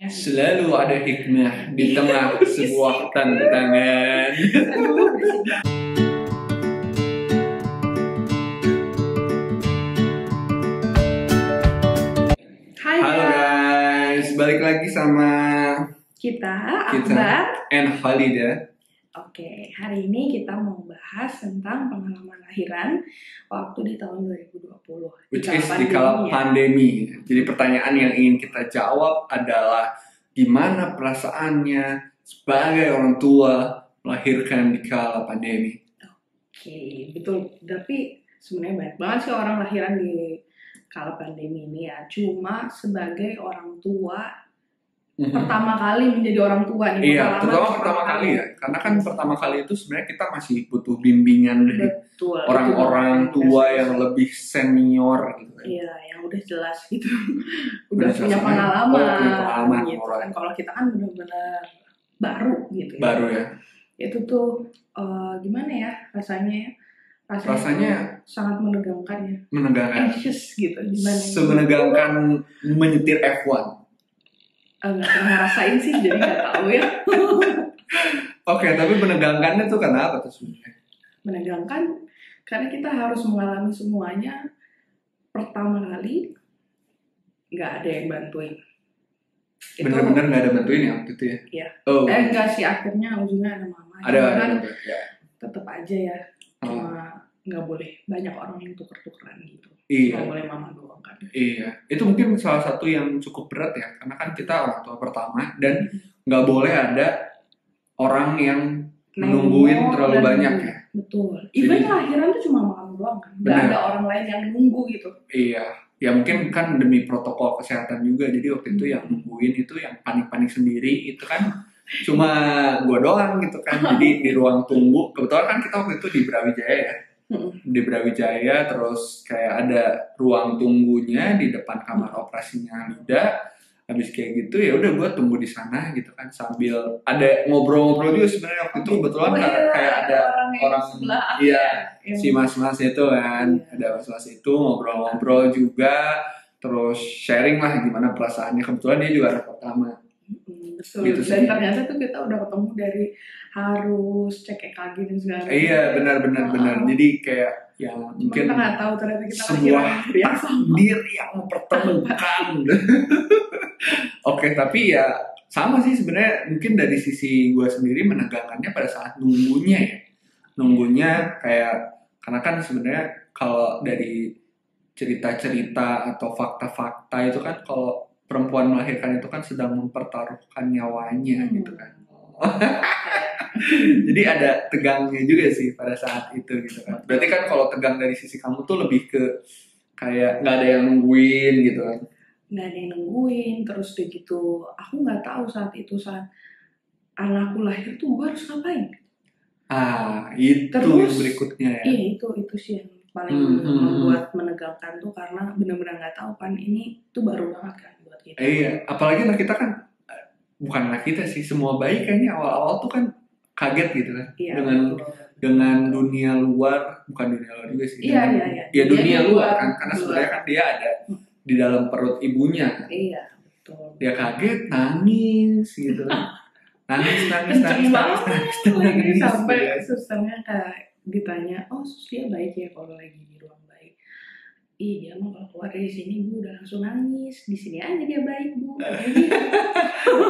Selalu ada hikmah di tengah sebuah tantangan. Hai Halo guys, balik lagi sama kita kita Akbar. and Halida. Oke, hari ini kita mau bahas tentang pengalaman lahiran waktu di tahun 2020 Which is di kala pandemi. Jadi pertanyaan yang ingin kita jawab adalah gimana perasaannya sebagai orang tua melahirkan di kala pandemi. Oke, betul. Tapi sebenarnya banyak banget sih orang lahiran di kala pandemi ini ya. Cuma sebagai orang tua pertama kali menjadi orang tua nih. Iya, terutama pertama kali ya. Karena kan pertama kali itu sebenarnya kita masih butuh bimbingan dari orang-orang tua yang lebih senior gitu kan. Iya, yang udah jelas gitu. udah punya pengalaman gitu kan. Kalau kita kan benar-benar baru gitu ya. Baru ya. Itu tuh gimana ya rasanya? Rasanya sangat menegangkan ya. Menegangkan. Anxious gitu. Gimana? Semenegangkan menyetir F1. Nggak pernah ngerasain sih, jadi nggak tahu ya. Oke, tapi menegangkannya tuh kenapa tuh sebenarnya? Menegangkan karena kita harus mengalami semuanya pertama kali, nggak ada yang bantuin. Bener-bener nggak ada bantuin ya waktu itu ya? Iya. Oh. Enggak sih, akhirnya ujungnya ada mama. Ada kan ya. Tetap aja ya, cuma nggak boleh banyak orang yang tuker-tukeran gitu. Iya. Nggak boleh mama doang kan. Iya, itu mungkin salah satu yang cukup berat ya, karena kan kita orang tua pertama dan nggak boleh ada orang yang menungguin terlalu banyak ya. Betul. Even lahiran tuh cuma mama doang kan, nggak ada orang lain yang nunggu gitu. Iya, ya mungkin kan demi protokol kesehatan juga, jadi waktu itu yang nungguin itu yang panik-panik sendiri itu kan cuma gue doang gitu kan. Jadi di ruang tunggu, kebetulan kan kita waktu itu di Brawijaya ya. Di Brawijaya, terus kayak ada ruang tunggunya di depan kamar operasinya Lida. Habis kayak gitu ya udah gue tunggu di sana gitu kan, sambil ada ngobrol-ngobrol juga sebenarnya waktu itu. Kebetulan kayak ada orang iya, si mas-mas itu kan, ada mas-mas itu ngobrol-ngobrol juga, terus sharing lah gimana perasaannya. Kebetulan dia juga anak pertama. Betul. Gitu, dan ternyata tuh kita udah ketemu dari harus cek EKG dan segala macam. Iya, benar. Jadi kayak yang mungkin kita nggak tahu ternyata kita sebuah takdir yang mempertemukan. Oke, tapi ya sama sih sebenarnya. Mungkin dari sisi gue sendiri menegangkannya pada saat nunggunya ya. Nunggunya kayak, karena kan sebenarnya kalau dari cerita-cerita atau fakta-fakta itu kan, kalau perempuan melahirkan itu kan sedang mempertaruhkan nyawanya gitu kan. Jadi ada tegangnya juga sih pada saat itu gitu kan. Berarti kan kalau tegang dari sisi kamu tuh lebih ke kayak nggak ada yang nungguin gitu kan. Nggak ada yang nungguin, terus udah gitu aku nggak tahu saat anakku lahir tuh gue harus ngapain. Itu terus, yang berikutnya ya. Iya, itu sih yang paling membuat menegangkan tuh, karena benar-benar nggak tahu kan, ini tuh baru banget kan buat kita. Iya, apalagi anak kita kan, bukan anak kita sih, semua bayi kayaknya awal-awal tuh kan kaget gitu kan. Iya, dengan dunia luar, bukan dunia luar juga sih. Iya. Ya dunia luar kan, karena sebenarnya kan dia ada di dalam perut ibunya. Iya, betul. Dia kaget, nangis gitu kan. nangis sampai susternya kayak ditanya, oh sus dia baik ya kalau lagi di ruang bayi. Dia mah kalau keluar dari sini bu udah langsung nangis, di sini aja dia baik bu.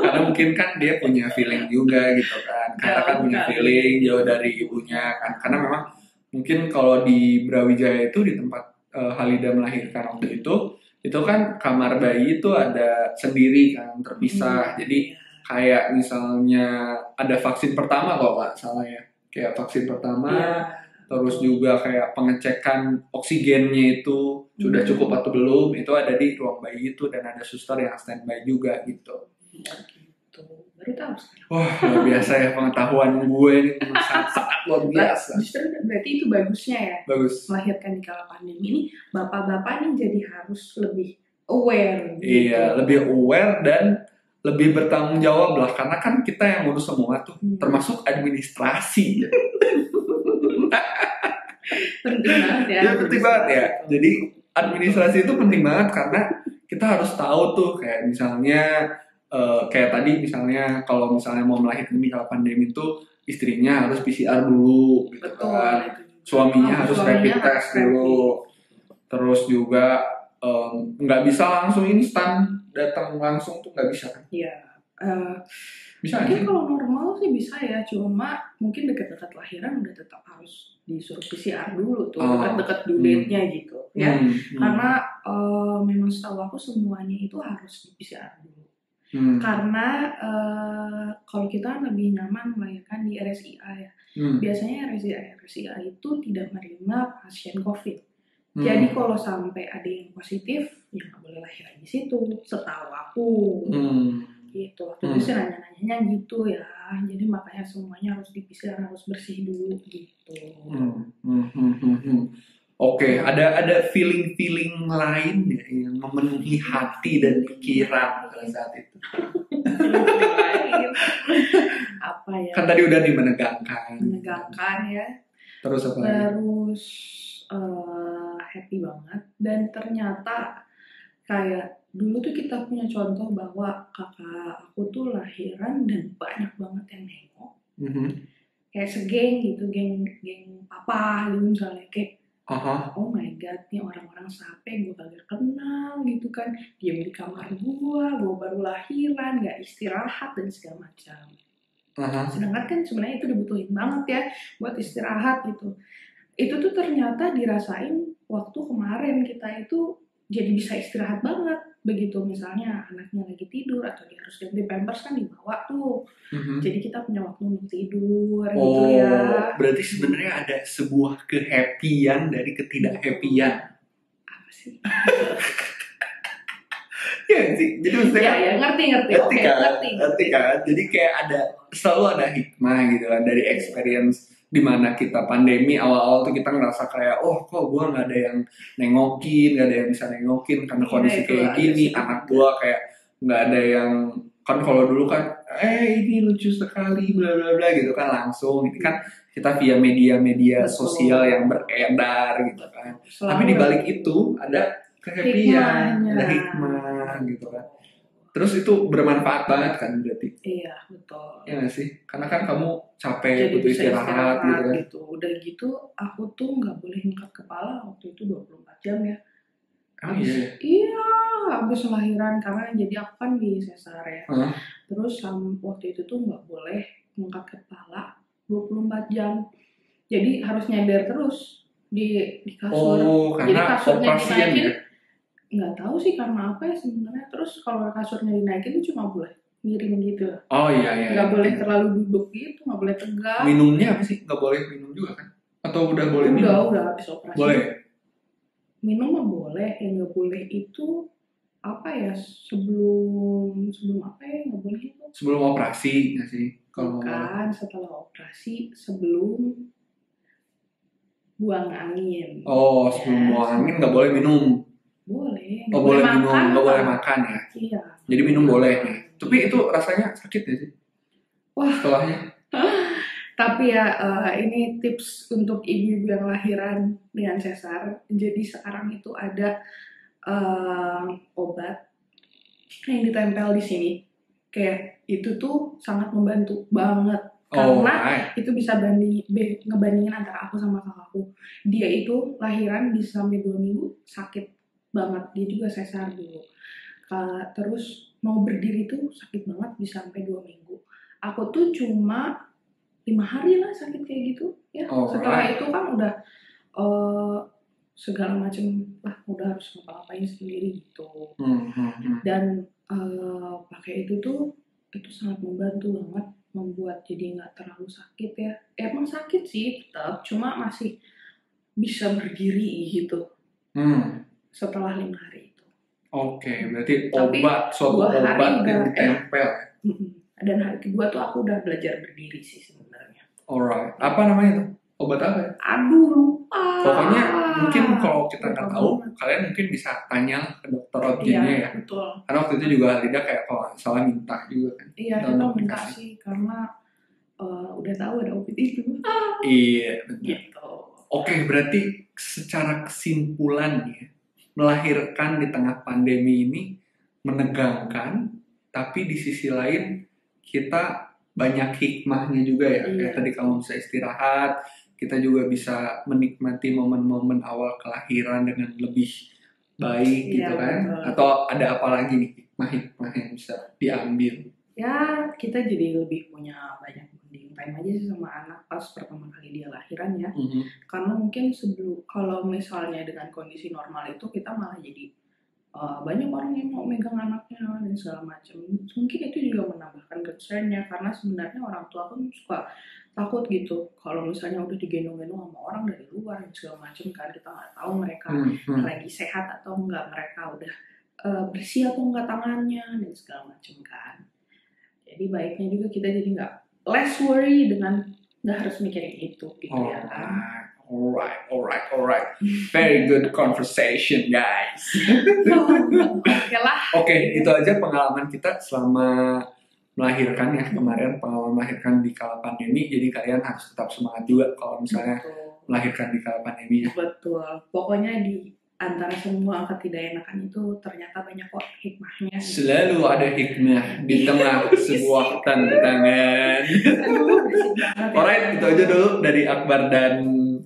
Karena mungkin kan dia punya feeling juga gitu kan, karena kan punya feeling jauh dari ibunya kan. Karena memang mungkin kalau di Brawijaya itu di tempat Halida melahirkan waktu itu kan kamar bayi itu ada sendiri kan, terpisah. Jadi kayak misalnya ada vaksin pertama kalau nggak salah ya, kayak vaksin pertama, terus juga kayak pengecekan oksigennya itu sudah cukup atau belum, itu ada di ruang bayi itu, dan ada suster yang standby juga gitu. Baru tahu. Wah, luar biasa ya pengetahuan gue ini, sangat luar biasa. Justru berarti itu bagusnya ya. Bagus. Melahirkan di kala pandemi ini, bapak-bapak ini jadi harus lebih aware. Gitu. Iya, lebih aware dan lebih bertanggung jawab lah, karena kan kita yang ngurus semua tuh, termasuk administrasi. Penting banget ya. Penting banget ya. Jadi administrasi itu penting banget karena kita harus tahu tuh kayak misalnya kayak tadi misalnya kalau misalnya mau melahirkan di kala pandemi itu istrinya harus PCR dulu gitu Betul, kan, itu juga. suaminya harus rapid Suaminya test dulu, terus juga nggak bisa langsung instan datang langsung tuh nggak bisa kan? Iya. Bisa nggak Mungkin sih? kalau normal sih bisa ya, cuma mungkin dekat-dekat lahiran udah tetap harus disuruh PCR dulu tuh, dekat-dekat due date-nya gitu ya. Karena memang setahu aku semuanya itu harus di PCR dulu. Karena kalau kita lebih nyaman melahirkan di RSIA ya. Biasanya RSIA itu tidak menerima pasien COVID. Jadi kalau sampai ada yang positif, ya nggak boleh lahiran di situ. Setahu aku. Gitu. Waktu itu sih nanya-nanyanya gitu ya. Jadi makanya semuanya harus di PCR, harus bersih dulu gitu. Oke, ada feeling lain ya yang memenuhi hati dan pikiran pada saat itu. Apa ya? Kan tadi udah nih menegangkan ya. Terus apa lagi? Terus happy banget. Dan ternyata kayak dulu tuh kita punya contoh bahwa kakak aku tuh lahiran dan banyak banget yang nengok. Kayak segeng gitu, geng papa gitu misalnya, kayak oh my god, nih orang-orang sampai gue kagak kenal gitu kan, diam di kamar gue baru lahiran, gak istirahat dan segala macam. Sedangkan kan sebenarnya itu dibutuhin banget ya buat istirahat gitu. Itu tuh ternyata dirasain waktu kemarin kita itu jadi bisa istirahat banget. Begitu misalnya anaknya lagi tidur atau dia harus ganti pampers kan dibawa tuh. Jadi kita punya waktu untuk tidur gitu ya. Berarti sebenarnya ada sebuah kehappyan dari ketidakhappyan. Apa sih? Ya sih. Jadi maksudnya ya ngerti. Oke, ngerti kan. Jadi kayak selalu ada hikmah gitu kan dari experience di mana kita pandemi awal-awal tuh kita ngerasa kayak kok gue nggak ada yang nengokin, nggak ada yang bisa nengokin karena kondisi kayak gini, anak gue kayak nggak ada yang, kan kalau dulu kan ini lucu sekali bla bla bla gitu kan, langsung ini kan kita via media sosial yang beredar gitu kan. Tapi di balik itu ada kehappyan, ada hikmah gitu kan. Terus itu bermanfaat banget kan berarti. Iya, betul. Iya gak sih? Karena kan kamu capek, jadi butuh istirahat gitu kan. Udah gitu, aku tuh gak boleh ngangkat kepala waktu itu 24 jam ya. Iya, habis lahiran. Karena jadi aku kan di sesar ya. Terus waktu itu tuh gak boleh ngangkat kepala 24 jam. Jadi harus nyender terus di kasur. Jadi kasurnya dinaikin. Nggak tahu sih karena apa ya sebenarnya. Terus kalau kasurnya dinaikin itu cuma boleh miring gitu. Iya. Nggak boleh terlalu duduk gitu, nggak boleh tegak. Minumnya apa sih? Nggak boleh minum juga kan? Atau udah boleh minum? Udah habis operasi. Boleh? Minum mah boleh, yang nggak boleh itu apa ya, sebelum apa ya nggak boleh itu? Sebelum operasi nggak sih? Bukan, setelah operasi, sebelum buang angin. Sebelum buang angin nggak boleh minum? Boleh. Boleh minum, nggak boleh makan ya? Iya. Jadi minum boleh nih. Tapi itu rasanya sakit ya sih? Wah. Setelahnya. Tapi ya ini tips untuk ibu-ibu yang lahiran dengan sesar. Jadi sekarang itu ada obat yang ditempel di sini. Kayak itu tuh sangat membantu banget. Karena itu bisa ngebandingin antara aku sama kakakku. Dia itu lahiran bisa sampai 2 minggu sakit banget. Dia juga sesar dulu. Terus mau berdiri tuh sakit banget bisa sampai 2 minggu. Aku tuh cuma 5 hari lah sakit kayak gitu ya. Setelah itu kan udah segala macam lah, udah harus ngapa-ngapain sendiri gitu. Dan pakai itu tuh sangat membantu banget, membuat jadi nggak terlalu sakit ya. Emang sakit sih tetap, cuma masih bisa berdiri gitu. Setelah 5 hari itu. Oke, berarti suatu obat yang ditempel. Dan hari kedua tuh aku udah belajar berdiri sih sebenarnya. Alright, apa namanya tuh? Obat apa ya? Aduh, lupa. Pokoknya mungkin kalau kita nggak tahu, kalian mungkin bisa tanya ke dokter objeknya ya. Betul. Karena waktu itu juga Halida kayak kalau salah minta juga kan. Iya, kita minta sih karena udah tahu ada obat itu. Iya, benar. Gitu. Oke, berarti secara kesimpulannya melahirkan di tengah pandemi ini menegangkan, tapi di sisi lain kita banyak hikmahnya juga ya. Iya. Kayak tadi kamu bisa istirahat, kita juga bisa menikmati momen-momen awal kelahiran dengan lebih baik Iya, gitu kan. betul. Atau ada apa lagi nih hikmah-hikmah yang bisa diambil? Ya kita jadi lebih punya banyak bonding time aja sih sama anak pas pertama kali dia lahiran ya. Karena mungkin kalau misalnya dengan kondisi normal itu kita malah jadi banyak orang yang mau megang anaknya dan segala macam. Mungkin itu juga menambahkan concernnya karena sebenarnya orang tua pun suka takut gitu kalau misalnya udah digendong-gendong sama orang dari luar dan segala macam kan, kita nggak tahu mereka lagi sehat atau enggak, mereka udah bersih atau enggak tangannya dan segala macam kan. Jadi baiknya juga kita jadi nggak less worry dengan nggak harus mikirin itu gitu ya kan. Alright. Very good conversation, guys. Oke lah. Oke, itu aja pengalaman kita selama melahirkan ya kemarin, pengalaman melahirkan di kala pandemi. Jadi kalian harus tetap semangat juga kalau misalnya melahirkan di kala pandemi ya. Betul. Pokoknya di antara semua ketidakenakan itu ternyata banyak kok hikmahnya. Selalu ada hikmah di tengah sebuah tantangan. Alright, itu aja dulu dari Akbar dan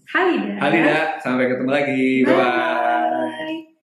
Halida. Halida. Sampai ketemu lagi. Bye-bye.